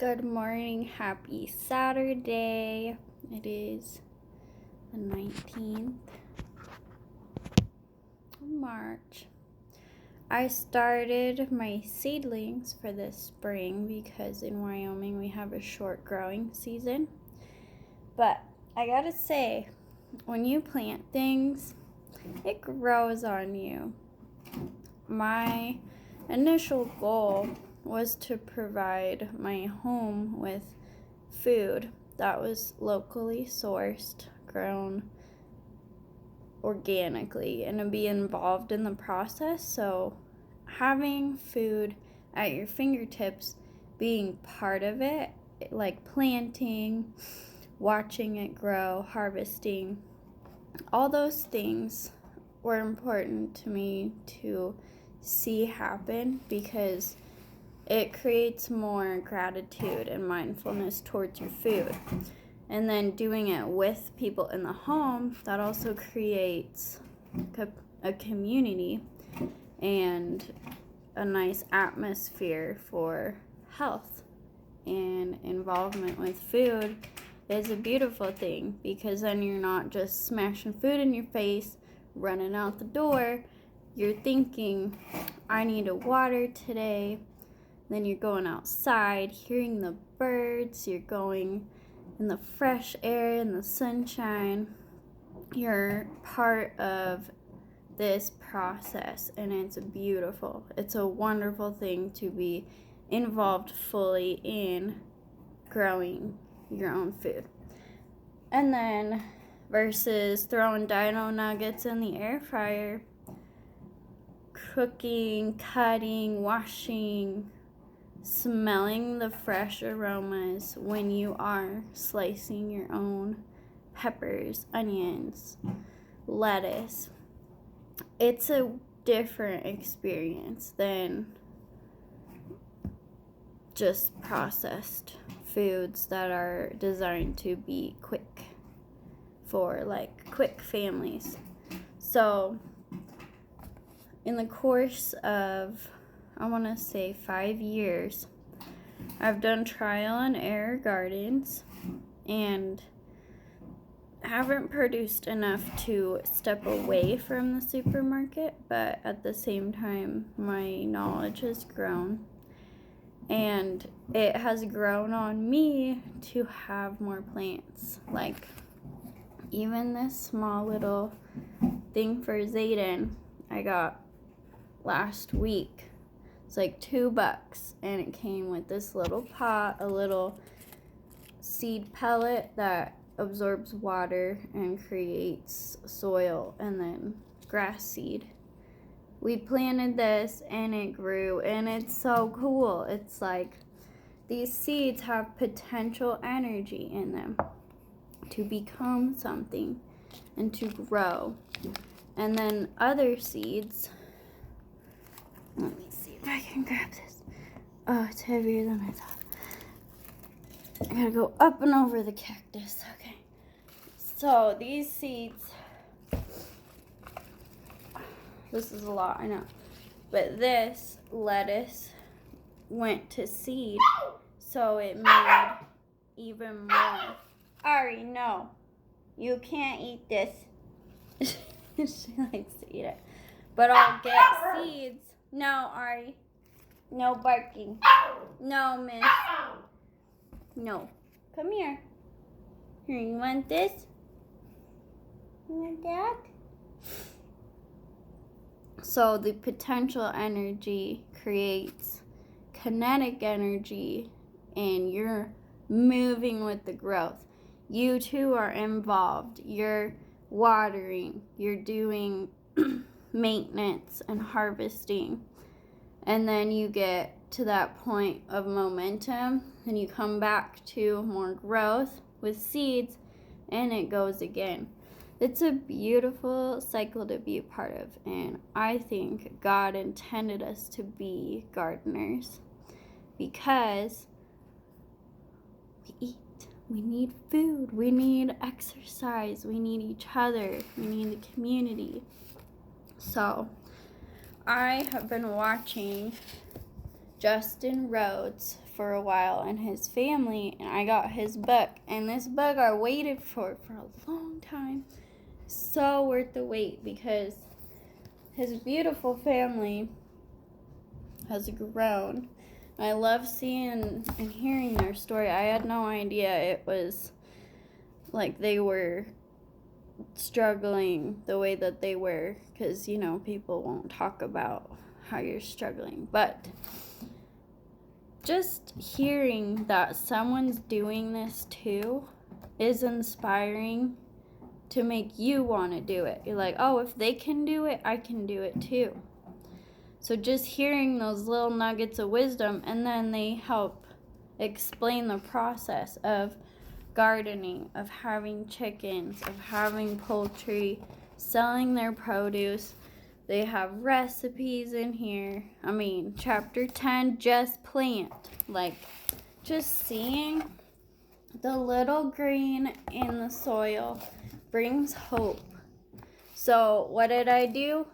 Good morning, happy Saturday. It is the 19th of March. I started my seedlings for this spring because in Wyoming we have a short growing season. But I gotta say, when you plant things, it grows on you. My initial goal was to provide my home with food that was locally sourced, grown organically, and to be involved in the process. So having food at your fingertips, being part of it, like planting, watching it grow, harvesting, all those things were important to me to see happen because it creates more gratitude and mindfulness towards your food. And then doing it with people in the home, that also creates a community and a nice atmosphere for health. And involvement with food is a beautiful thing because then you're not just smashing food in your face, running out the door. You're thinking, I need a water today. Then you're going outside, hearing the birds, you're going in the fresh air, in the sunshine. You're part of this process, and it's beautiful. It's a wonderful thing to be involved fully in growing your own food. And then versus throwing dino nuggets in the air fryer, cooking, cutting, washing, smelling the fresh aromas when you are slicing your own peppers, onions, lettuce. It's a different experience than just processed foods that are designed to be quick for like quick families. So in the course of, I want to say 5 years, I've done trial and error gardens and haven't produced enough to step away from the supermarket, but at the same time my knowledge has grown and it has grown on me to have more plants. Like even this small little thing for Zayden I got last week. It's like $2 and it came with this little pot, a little seed pellet that absorbs water and creates soil, and then grass seed. We planted this and it grew and it's so cool. It's like these seeds have potential energy in them to become something and to grow. And then other seeds, let me see if I can grab this. Oh, it's heavier than I thought. I gotta go up and over the cactus. Okay. So these seeds, this is a lot, I know. But this lettuce went to seed, so it made even more. Ari, no. You can't eat this. She likes to eat it. But I'll get seeds. No, Ari. No barking. No, miss. No. Come here. Here, you want this? You want that? So the potential energy creates kinetic energy and you're moving with the growth. You too are involved. You're watering. You're doing maintenance and harvesting, and then you get to that point of momentum and you come back to more growth with seeds and it goes again. It's a beautiful cycle to be a part of, and I think God intended us to be gardeners because we eat, we need food, we need exercise, we need each other, we need the community. So I have been watching Justin Rhodes for a while, and his family, and I got his book. And this book I waited for a long time. So worth the wait, because his beautiful family has grown. I love seeing and hearing their story. I had no idea it was like they were struggling the way that they were, because people won't talk about how you're struggling. But just hearing that someone's doing this too is inspiring to make you want to do it. You're like, oh, if they can do it, I can do it too. So just hearing those little nuggets of wisdom, and then they help explain the process of gardening, of having chickens, of having poultry, selling their produce. They have recipes in here. Chapter 10, just plant. Like, just seeing the little green in the soil brings hope. So what did I do?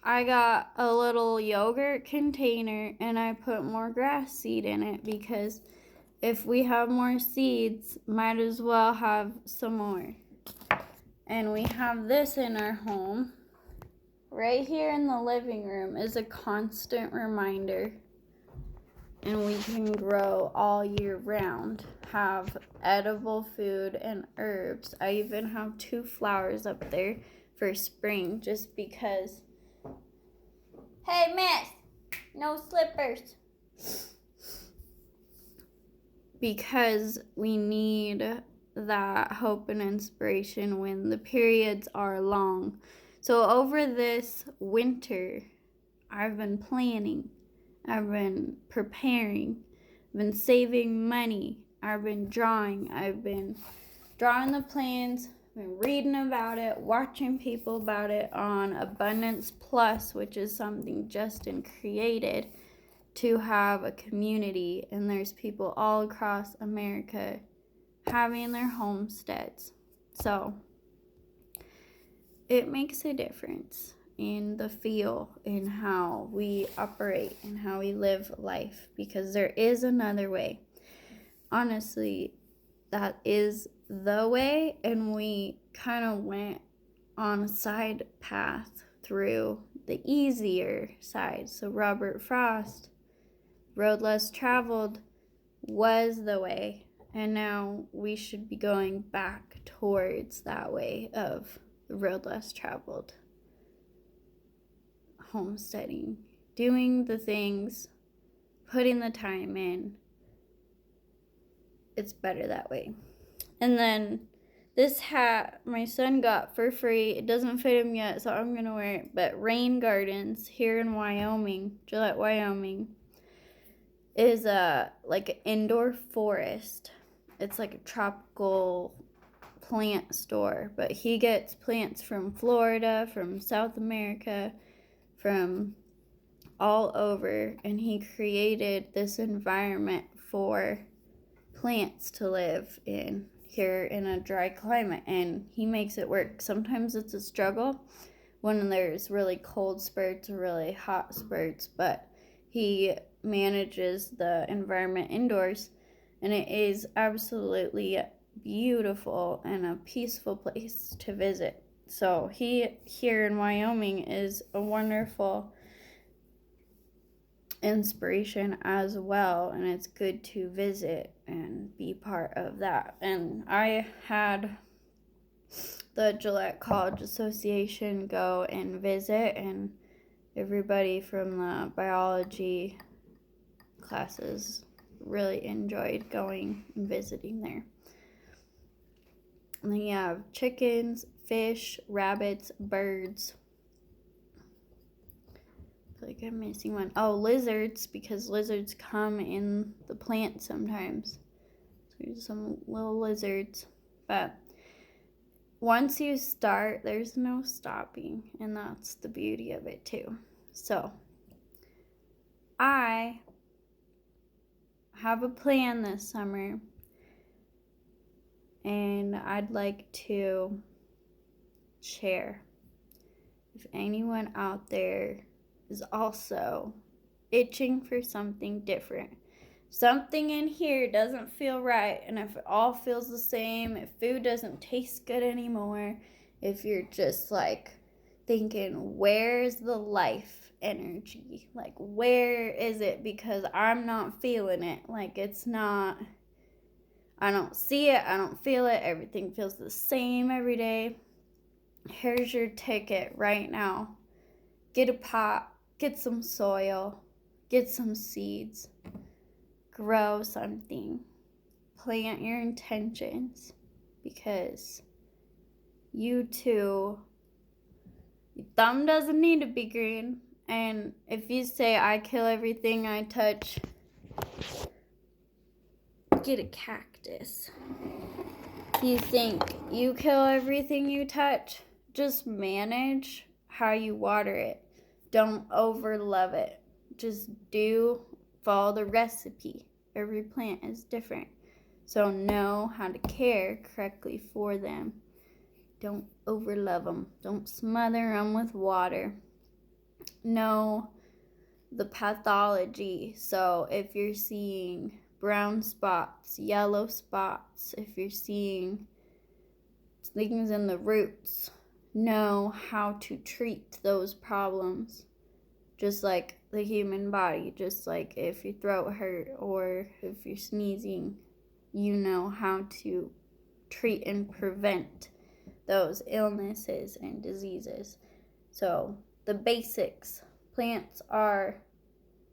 I got a little yogurt container and I put more grass seed in it, because if we have more seeds, might as well have some more. And we have this in our home. Right here in the living room is a constant reminder. And we can grow all year round. Have edible food and herbs. I even have 2 flowers up there for spring, just because. Hey, miss! No slippers! Because we need that hope and inspiration when the periods are long. So over this winter, I've been planning. I've been preparing. I've been saving money. I've been drawing. I've been drawing the plans. I've been reading about it, watching people about it on Abundance Plus, which is something Justin created to have a community. And there's people all across America having their homesteads. So it makes a difference in the feel, in how we operate and how we live life, because there is another way. Honestly, that is the way, and we kind of went on a side path through the easier side. So Robert Frost, road less traveled, was the way, and now we should be going back towards that way of the road less traveled. Homesteading, doing the things, putting the time in. It's better that way. And then this hat my son got for free. It doesn't fit him yet, so I'm gonna wear it. But Rain Gardens here in Wyoming, Gillette, Wyoming, is like an indoor forest. It's like a tropical plant store, but he gets plants from Florida, from South America, from all over, and he created this environment for plants to live in here in a dry climate, and he makes it work. Sometimes it's a struggle when there's really cold spurts or really hot spurts, but he manages the environment indoors, and it is absolutely beautiful and a peaceful place to visit. So he here in Wyoming is a wonderful inspiration as well, and it's good to visit and be part of that. And I had the Gillette College Association go and visit, and everybody from the biology classes really enjoyed going and visiting there. And then you have chickens, fish, rabbits, birds. I feel like I'm missing one. Oh, lizards, because lizards come in the plant sometimes. So there's some little lizards. But once you start, there's no stopping. And that's the beauty of it too. So I have a plan this summer, and I'd like to share. If anyone out there is also itching for something different, something in here doesn't feel right, and if it all feels the same, if food doesn't taste good anymore, if you're just like thinking, where's the life energy? Like, where is it? Because I'm not feeling it. Like, it's not, I don't see it, I don't feel it, everything feels the same every day. Here's your ticket right now. Get a pot, get some soil, get some seeds, grow something, plant your intentions, because you too, your thumb doesn't need to be green. And if you say, I kill everything I touch, get a cactus. If you think you kill everything you touch, just manage how you water it. Don't over love it. Just follow the recipe. Every plant is different. So know how to care correctly for them. Don't over love them. Don't smother them with water. Know the pathology. So if you're seeing brown spots, yellow spots, if you're seeing things in the roots, know how to treat those problems. Just like the human body, just like if your throat hurt or if you're sneezing, you know how to treat and prevent those illnesses and diseases. So the basics. Plants are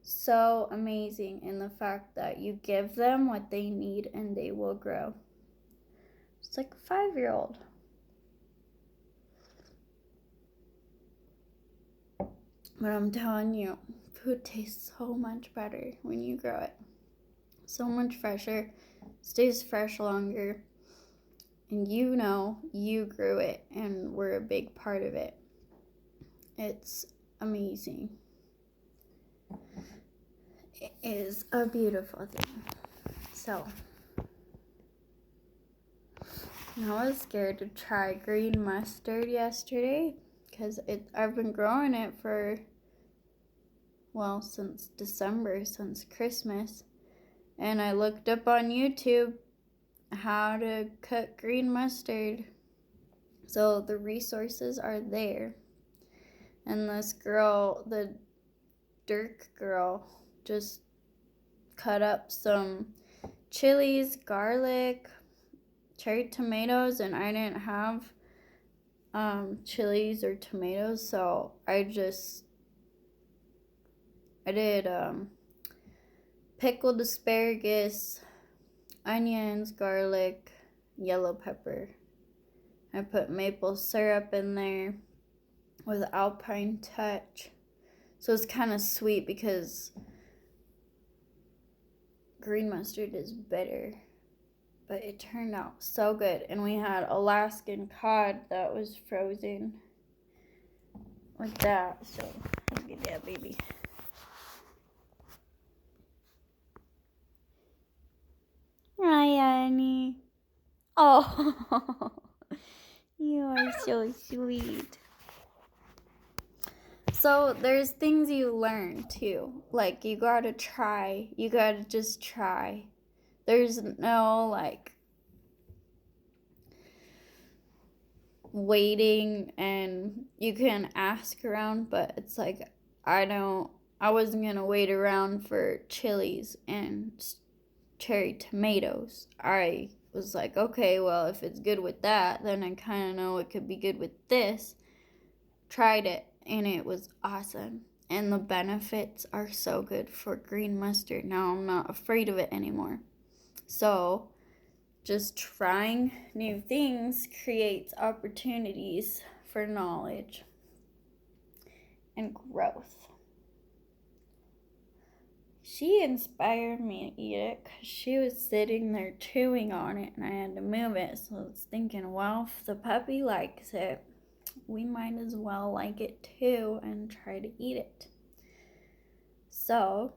so amazing in the fact that you give them what they need and they will grow. It's like a 5-year-old. But I'm telling you, food tastes so much better when you grow it. So much fresher, stays fresh longer, and you know you grew it and we're a big part of it. It's amazing. It is a beautiful thing. So, I was scared to try green mustard yesterday because I've been growing it since December, since Christmas. And I looked up on YouTube how to cook green mustard. So the resources are there. And this girl, the Dirk girl, just cut up some chilies, garlic, cherry tomatoes, and I didn't have chilies or tomatoes, so I did pickled asparagus, onions, garlic, yellow pepper. I put maple syrup in there with alpine touch. So it's kind of sweet because green mustard is bitter. But it turned out so good. And we had Alaskan cod that was frozen with that. So look at that baby. Hi, Annie. Oh, you are so sweet. So there's things you learn too. Like you gotta try. You gotta just try. There's no like waiting, and you can ask around, but it's like I wasn't gonna wait around for chilies and cherry tomatoes. I was like, okay, well, if it's good with that, then I kind of know it could be good with this. Tried it, and it was awesome. And the benefits are so good for green mustard. Now I'm not afraid of it anymore. So just trying new things creates opportunities for knowledge and growth. She inspired me to eat it because she was sitting there chewing on it and I had to move it. So I was thinking, well, if the puppy likes it, we might as well like it too and try to eat it. So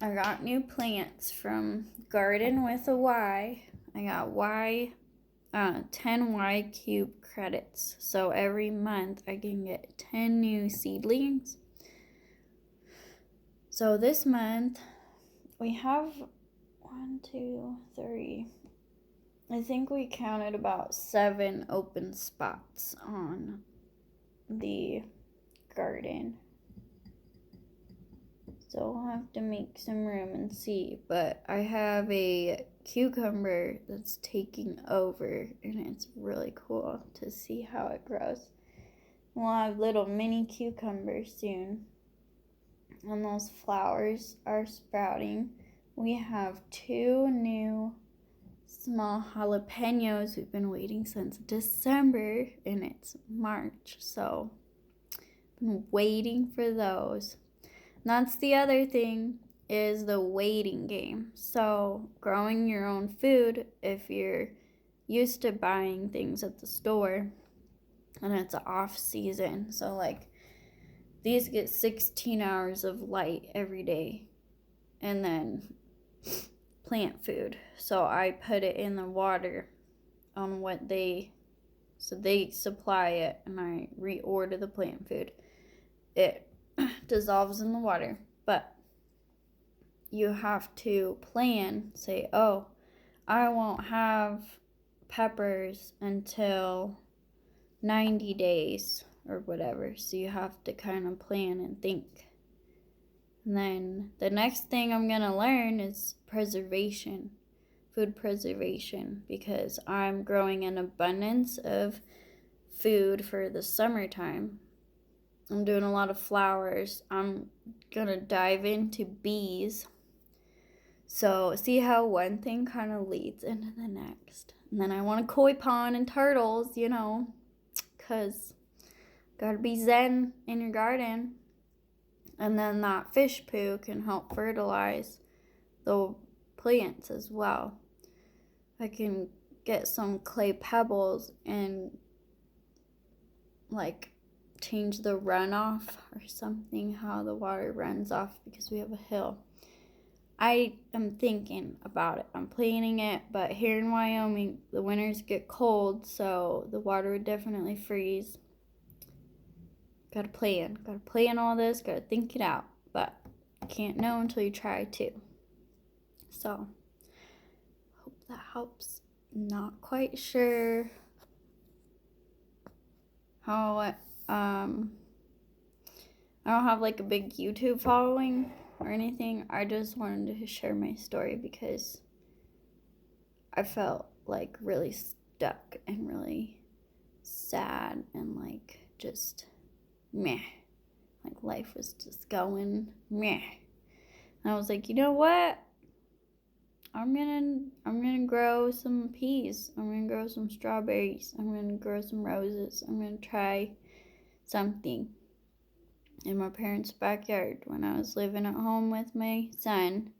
I got new plants from Garden with a Y. I got 10 Y cube credits. So every month I can get 10 new seedlings. So this month we have 1, 2, 3. I think we counted about 7 open spots on the garden. So I'll have to make some room and see. But I have a cucumber that's taking over, and it's really cool to see how it grows. We'll have little mini cucumbers soon. And those flowers are sprouting. We have 2 new small jalapenos. We've been waiting since December, and it's March. So I've been waiting for those. That's the other thing, is the waiting game. So growing your own food, if you're used to buying things at the store and it's off season, so like these get 16 hours of light every day, and then plant food, so I put it in the water on what they supply it, and I reorder the plant food. It dissolves in the water, but you have to plan, say, oh, I won't have peppers until 90 days or whatever. So you have to kind of plan and think. And then the next thing I'm going to learn is preservation, food preservation, because I'm growing an abundance of food for the summertime. I'm doing a lot of flowers. I'm going to dive into bees. So see how one thing kind of leads into the next. And then I want a koi pond and turtles, because got to be zen in your garden. And then that fish poo can help fertilize the plants as well. I can get some clay pebbles and change the runoff or something, how the water runs off, because we have a hill. I am thinking about it. I'm planning it, but here in Wyoming, the winters get cold, so the water would definitely freeze. Gotta plan all this, gotta think it out, but can't know until you try too. So, hope that helps. Not quite sure how I don't have a big YouTube following or anything. I just wanted to share my story because I felt really stuck and really sad and just meh. Life was just going meh. And I was like, you know what? I'm gonna grow some peas. I'm gonna grow some strawberries. I'm gonna grow some roses. I'm gonna try something in my parents' backyard when I was living at home with my son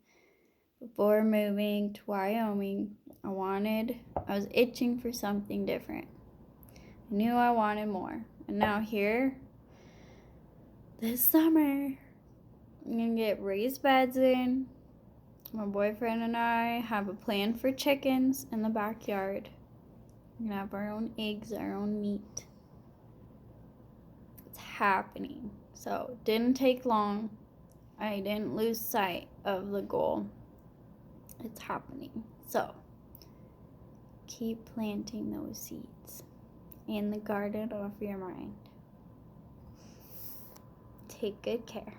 before moving to Wyoming. I was itching for something different. I knew I wanted more. And now here, this summer, I'm gonna get raised beds in. My boyfriend and I have a plan for chickens in the backyard. We're gonna have our own eggs, our own meat. It's happening. So it didn't take long. I didn't lose sight of the goal. It's happening. So keep planting those seeds in the garden of your mind. Take good care.